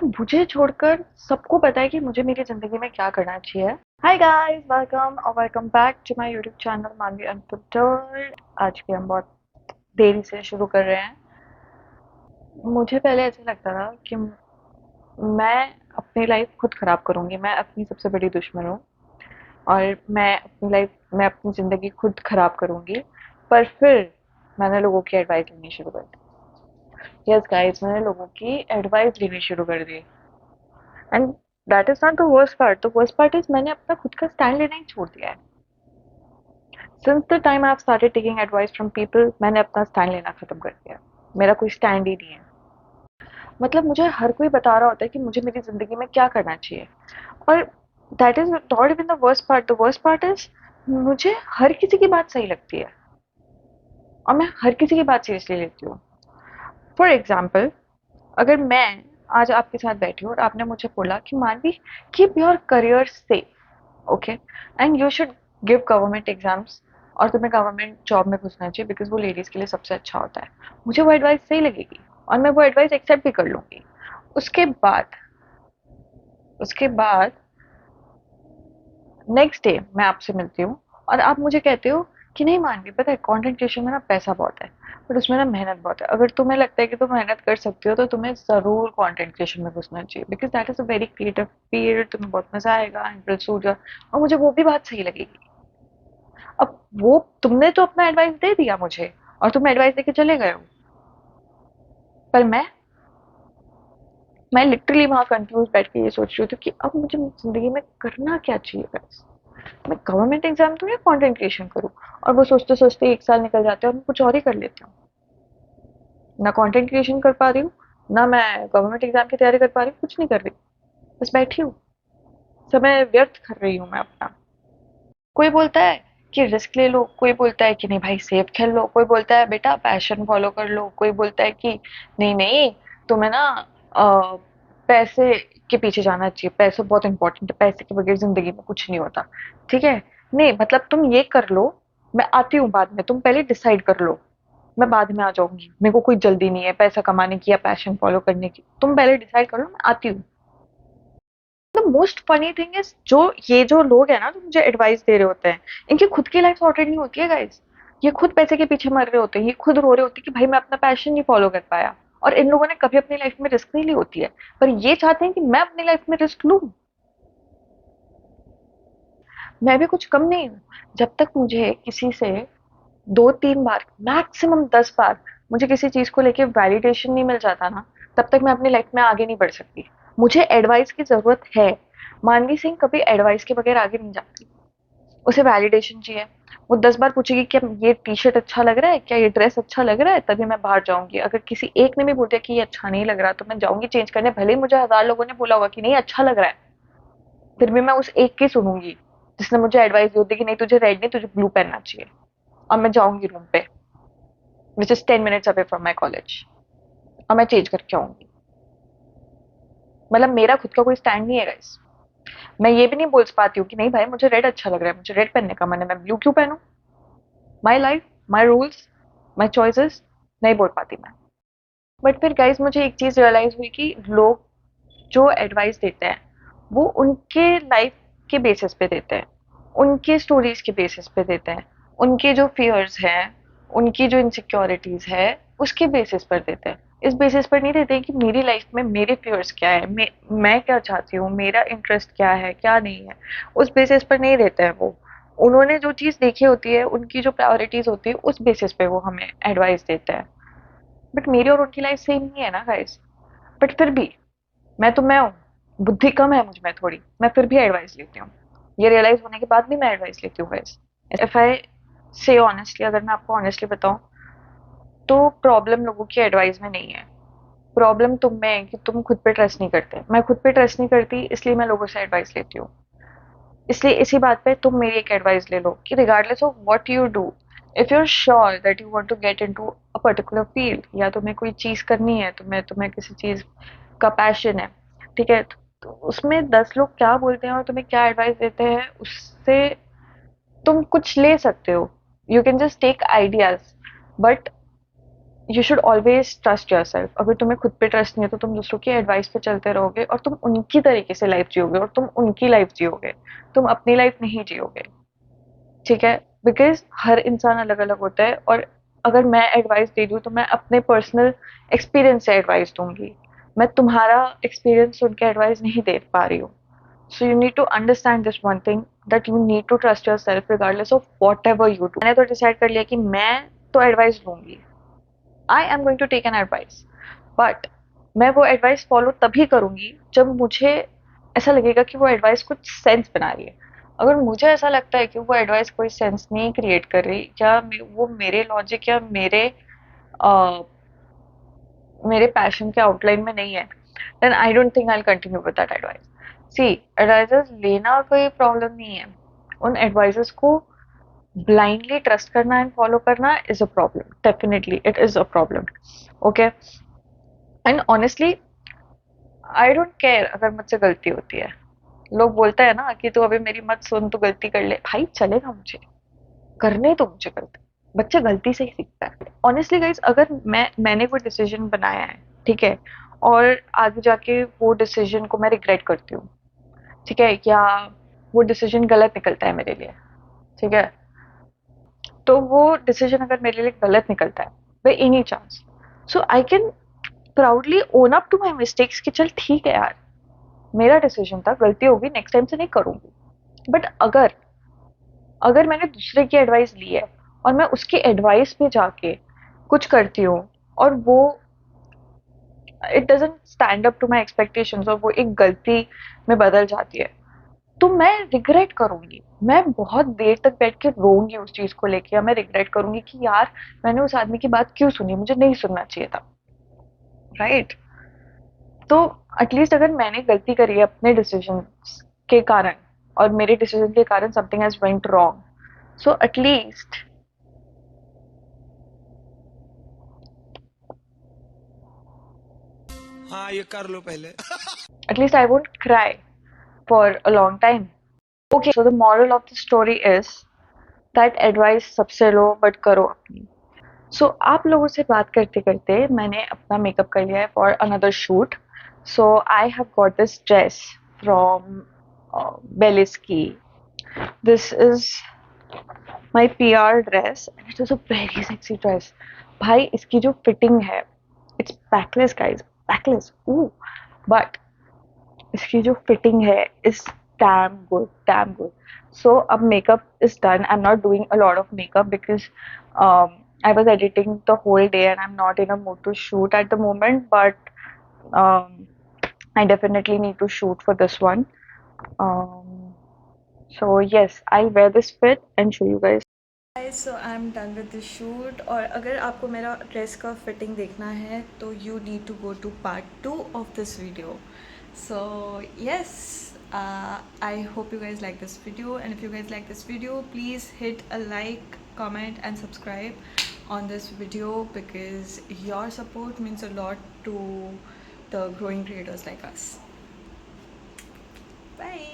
मुझे छोड़कर सबको पता है कि मुझे मेरी ज़िंदगी में क्या करना चाहिए। हाय गाइस, वेलकम और welcome back to my YouTube channel Manvi unfiltered. आज के हम बहुत देरी से शुरू कर रहे हैं। मुझे पहले ऐसा लगता था कि मैं अपनी लाइफ खुद ख़राब करूँगी, मैं अपनी सबसे बड़ी दुश्मन हूँ और मैं अपनी ज़िंदगी खुद ख़राब करूँगी। पर फिर मैंने लोगों की एडवाइस लेनी शुरू कर दी। यस गाइस, मैंने लोगों की एडवाइस लेनी शुरू कर दी। And that is not the worst part. The worst part is मैंने अपना खुद का स्टैंड लेना ही छोड़ दिया है। Since the time I have started taking advice from people, मैंने अपना स्टैंड लेना खत्म कर दिया। मेरा कोई स्टैंड ही नहीं है। मतलब मुझे हर कोई बता रहा होता है कि मुझे मेरी जिंदगी में क्या करना चाहिए। और that is not even the worst part. The worst part is मुझे हर किसी की बात सही लगती है और मैं हर किसी की बात सीरियसली लेती हूँ। फॉर एग्जाम्पल, अगर मैं आज आपके साथ बैठी हूँ और आपने मुझे बोला कि मानवी, keep your career safe, okay, and you should give government exams और तुम्हें गवर्नमेंट जॉब में घुसना चाहिए बिकॉज वो लेडीज के लिए सबसे अच्छा होता है। मुझे वो एडवाइस सही लगेगी और मैं वो एडवाइस एक्सेप्ट भी कर लूंगी। उसके बाद उसके बाद नेक्स्ट डे मैं आपसे मिलती हूँ और आप मुझे कहते हो कि नहीं मानवी, पता है कंटेंट क्रिएशन में ना पैसा बहुत है बट उसमें ना मेहनत बहुत है। अगर तुम्हें लगता है कि तुम मेहनत कर सकती हो तो तुम्हें जरूर कंटेंट क्रिएशन में घुसना चाहिए because that is a very creative field, तुम्हें बहुत मजा आएगा एंड विल सूट योर। और मुझे वो भी बात सही लगेगी। अब वो तुमने तो अपना एडवाइस दे दिया मुझे और तुम एडवाइस देके चले गए हो, पर मैं लिटरली वहां कंफ्यूज बैठ के ये सोच रही थी कि अब मुझे जिंदगी में करना क्या चाहिए बस। मैं गवर्नमेंट एग्जाम दूं या कंटेंट क्रिएशन करूं? और वो सोचते सोचते एक साल निकल जाते हैं और मैं कुछ और ही कर लेती हूँ। ना कंटेंट क्रिएशन कर पा रही हूँ, ना मैं गवर्नमेंट एग्जाम की तैयारी कर पा रही हूँ, कुछ नहीं कर रही। बस बैठी हूँ, समय व्यर्थ कर रही हूँ मैं अपना। कोई बोलता है कि रिस्क ले लो, कोई बोलता है कि नहीं भाई सेफ खेल लो, कोई बोलता है बेटा पैशन फॉलो कर लो, कोई बोलता है कि नहीं नहीं तुम्हें ना पैसे के पीछे जाना चाहिए, पैसे बहुत इंपॉर्टेंट है, पैसे के बगैर जिंदगी में कुछ नहीं होता। ठीक है, नहीं मतलब तुम ये कर लो, मैं आती हूँ बाद में, तुम पहले डिसाइड कर लो, मैं बाद में आ जाऊंगी, मेरे को कोई जल्दी नहीं है पैसा कमाने की या पैशन फॉलो करने की, तुम पहले डिसाइड कर लो, मैं आती हूँ। The most funny thing is जो लोग हैं ना जो मुझे एडवाइस दे रहे होते हैं, इनकी खुद की लाइफ सॉर्टेड नहीं होती है गाइस। ये खुद पैसे के पीछे मर रहे होते हैं, ये खुद रो रहे होते हैं कि भाई मैं अपना पैशन नहीं फॉलो कर पाया। और इन लोगों ने कभी अपनी लाइफ में रिस्क नहीं ली होती है, पर ये चाहते हैं कि मैं अपनी लाइफ में रिस्क लूं। मैं भी कुछ कम नहीं हूँ। जब तक मुझे किसी से 2-3 बार, मैक्सिमम 10 बार मुझे किसी चीज को लेके वैलिडेशन नहीं मिल जाता ना, तब तक मैं अपनी लाइफ में आगे नहीं बढ़ सकती। मुझे एडवाइस की जरूरत है। मानवी सिंह कभी एडवाइस के बगैर आगे नहीं जाती। उसे वैलिडेशन चाहिए। वो 10 बार पूछेगी क्या ये टी शर्ट अच्छा लग रहा है, क्या ये ड्रेस अच्छा लग रहा है, तभी मैं बाहर जाऊंगी। अगर किसी एक ने भी बोल दिया कि ये अच्छा नहीं लग रहा तो मैं जाऊंगी चेंज करने, भले ही मुझे 1000 लोगों ने बोला होगा कि नहीं अच्छा लग रहा है, फिर भी मैं उस एक की सुनूंगी जिसने मुझे एडवाइस दी होती कि नहीं तुझे रेड नहीं तुझे ब्लू पहनना चाहिए। और मैं जाऊंगी रूम पे which is 10 minutes away from my college और मैं चेंज करके आऊंगी। मतलब मेरा खुद का कोई स्टैंड नहीं है गाइस। मैं ये भी नहीं बोल पाती हूँ कि नहीं भाई मुझे रेड अच्छा लग रहा है, मुझे रेड पहनने का मन है, मैं ब्लू क्यों पहनूं? My life, my rules, my choices. नहीं बोल पाती मैं। बट फिर गाइज मुझे एक चीज रियलाइज हुई कि लोग जो एडवाइस देते हैं वो उनके लाइफ के बेसिस पे देते हैं, उनके स्टोरीज के बेसिस पे देते हैं, उनके जो फियर्स हैं, उनकी जो इनसिक्योरिटीज है उसके बेसिस पर देते हैं। इस बेसिस पर नहीं देते कि मेरी लाइफ में मेरे फियर्स क्या है, मैं क्या चाहती हूँ, मेरा इंटरेस्ट क्या है क्या नहीं है। उस बेसिस पर नहीं देते हैं वो। उन्होंने जो चीज देखी होती है, उनकी जो प्रायोरिटीज होती है, उस बेसिस पे वो हमें एडवाइस देते हैं। बट मेरी और उनकी लाइफ सेम नहीं है ना गाइस। बट फिर भी मैं हूँ, बुद्धि कम है मुझ में थोड़ी, मैं फिर भी एडवाइस लेती हूँ। ये रियलाइज होने के बाद भी मैं एडवाइस लेती हूँ गाइस। इफ आई से ऑनेस्टली, अगर मैं आपको ऑनेस्टली बताऊं, तो प्रॉब्लम लोगों की एडवाइस में नहीं है। प्रॉब्लम तुम में है कि तुम खुद पे ट्रस्ट नहीं करते। मैं खुद पे ट्रस्ट नहीं करती इसलिए मैं लोगों से एडवाइस लेती हूँ। इसलिए इसी बात पे तुम मेरी एक एडवाइस ले लो कि regardless of what you do, if you are sure that you want to get into a particular field, या तुम्हें कोई चीज करनी है, तुम्हें तुम्हें किसी चीज का पैशन है, ठीक है, तो उसमें 10 लोग क्या बोलते हैं और तुम्हें क्या एडवाइस देते हैं उससे तुम कुछ ले सकते हो। You can just take ideas, but you should always trust yourself. अगर तुम्हें खुद पे ट्रस्ट नहीं है तो तुम दूसरों की एडवाइस पे चलते रहोगे और तुम उनकी तरीके से लाइफ जियोगे और तुम उनकी लाइफ जियोगे, तुम अपनी लाइफ नहीं जियोगे। ठीक है, बिकॉज हर इंसान अलग अलग होता है, और अगर मैं एडवाइस दे दूँ तो मैं अपने पर्सनल एक्सपीरियंस से एडवाइस दूंगी, मैं तुम्हारा एक्सपीरियंस सुन के एडवाइस नहीं दे पा रही हूँ। So you need to understand this one thing, that you need to trust yourself regardless of whatever you do. मैंने तो डिसाइड कर लिया कि मैं तो एडवाइस लूंगी, I am going to take an advice, but मैं वो एडवाइस फॉलो तभी करूंगी जब मुझे ऐसा लगेगा कि वो एडवाइस कुछ सेंस बना रही है। अगर मुझे ऐसा लगता है कि वो एडवाइस कोई सेंस नहीं क्रिएट कर रही, या वो मेरे लॉजिक या अ, मेरे पैशन के आउटलाइन में नहीं है, then I don't think I will continue with that advice. See, advices लेना कोई प्रॉब्लम नहीं है, उन एडवाइजेस को ब्लाइंडली ट्रस्ट करना एंड फॉलो करना is a problem, definitely it is a problem. Okay, and honestly I don't care अगर मुझसे गलती होती है। लोग बोलते हैं ना कि तू अभी मेरी मत सुन, तू गलती कर ले, भाई चलेगा, मुझे करने तो, मुझे गलती, बच्चे गलती से ही सीखता है। ऑनेस्टली गाइज, अगर मैंने कोई डिसीजन बनाया है, ठीक है, और आगे जाके वो डिसीजन को मैं रिग्रेट करती हूँ, ठीक है, या वो डिसीजन गलत निकलता है मेरे लिए, ठीक है, तो वो डिसीजन अगर मेरे लिए गलत निकलता है by any chance, so I can proudly own up to my mistakes कि चल ठीक है यार, मेरा डिसीजन था, गलती होगी, नेक्स्ट टाइम से नहीं करूंगी। बट अगर अगर मैंने दूसरे की एडवाइस ली है और मैं उसकी एडवाइस पे जाके कुछ करती हूँ और वो it doesn't stand up to my expectations और वो एक गलती में बदल जाती है, तो मैं रिग्रेट करूंगी, मैं बहुत देर तक बैठ के रोऊंगी उस चीज को लेके, या मैं रिग्रेट करूंगी कि यार मैंने उस आदमी की बात क्यों सुनी, मुझे नहीं सुनना चाहिए था, राइट। तो एटलीस्ट अगर मैंने गलती करी है अपने डिसीजन के कारण, और मेरे डिसीजन के कारण समथिंग हैज वेंट रॉन्ग, सो हाँ ये कर लो पहले। at least I won't cry for a long time. Okay, so the moral of the story is that advice सबसे लो बट करो अपनी। सो आप लोगों से बात करते करते मैंने अपना मेकअप कर लिया है for another shoot. So I have got this dress from बेलिस्की। This is my PR dress and it is a very sexy dress. भाई इसकी जो फिटिंग है, it's backless guys, backless, but इसकी जो फिटिंग है is damn good, damn good. So अब makeup is done, I am not doing a lot of makeup because I was editing the whole day and I'm not in a mood to shoot at the moment, but I definitely need to shoot for this one. Um, so yes, I'll wear this fit and show you guys. So I am done with the shoot. और अगर आपको मेरा dress का fitting देखना है तो you need to go to part 2 of this video. So yes, I hope you guys like this video, and if you guys like this video, please hit a like, comment and subscribe on this video, because your support means a lot to the growing creators like us. Bye.